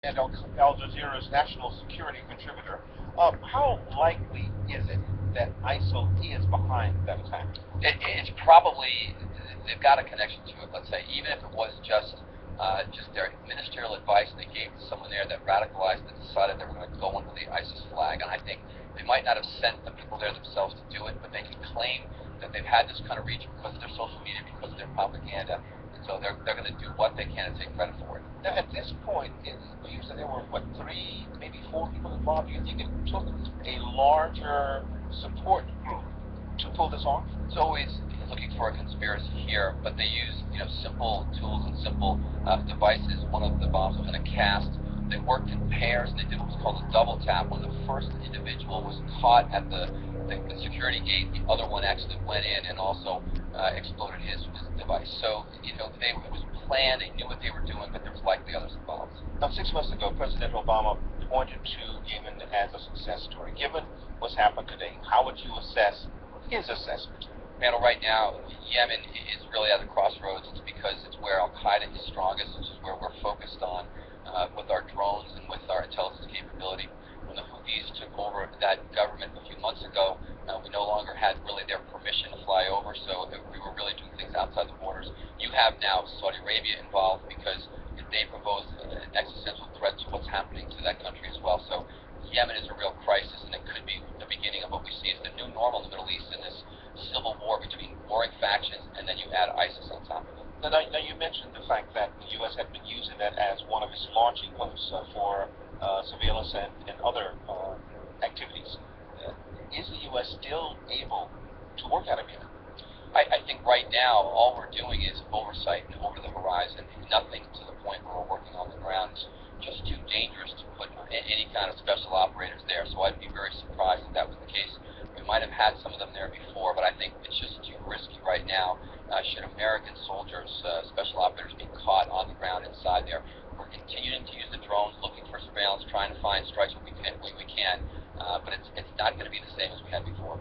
and Al Jazeera's national security contributor. How likely is it that ISIL is behind that attack? It's probably, they've got a connection to it, let's say, even if it was just their ministerial advice they gave to someone there that radicalized and decided they were going to go under the ISIS flag. And I think they might not have sent the people there themselves to do it, but they can claim that they've had this kind of reach because of their social media, because of their propaganda. And so they're going to do what they can to take credit for it. Now, at this point, you said there were, what, 3, maybe 4 people involved? Do you think it took a larger support group to pull this off? It's always looking for a conspiracy here, but they use simple tools and simple devices. One of the bombs was in a cast. They worked in pairs, and they did what was called a double tap. When the first individual was caught at the security gate, the other one actually went in and also exploded his device. So it was planned. They knew what they were doing, but there was likely others involved. Now, 6 months ago, President Obama pointed to Yemen as a success story. Given what's happened today, how would you assess his assessment? Right now, Yemen is really at a crossroads. It's because it's where Al-Qaeda is strongest, which is where we're focused on with our drones and with our intelligence capability. When the Houthis took over that government a few months ago, we no longer had really their permission to fly over, so we were really doing things outside the borders. You have now Saudi Arabia involved because they propose an existential threat to what's happening to that country as well. So Yemen is a real crisis, and it could be the beginning of what we see as the new normal in the Middle East, in this civil war between warring factions, and then you add ISIS on top of it. Now, you mentioned the fact that the U.S. had been using that as one of its launching posts for surveillance and other activities. Is the U.S. still able to work out of Yemen? I think right now all we're doing is oversight and over the horizon, nothing to the point where we're working on the ground. It's just too dangerous to put any kind of special operators there, so I'd be very surprised if that was the case. We might have had some of them there before, but I think it's just too risky right now. Should American soldiers, special operators, be caught on the ground inside there? We're continuing to use the drones, looking for surveillance, trying to find strikes when we can, but it's not going to be the same as we had before.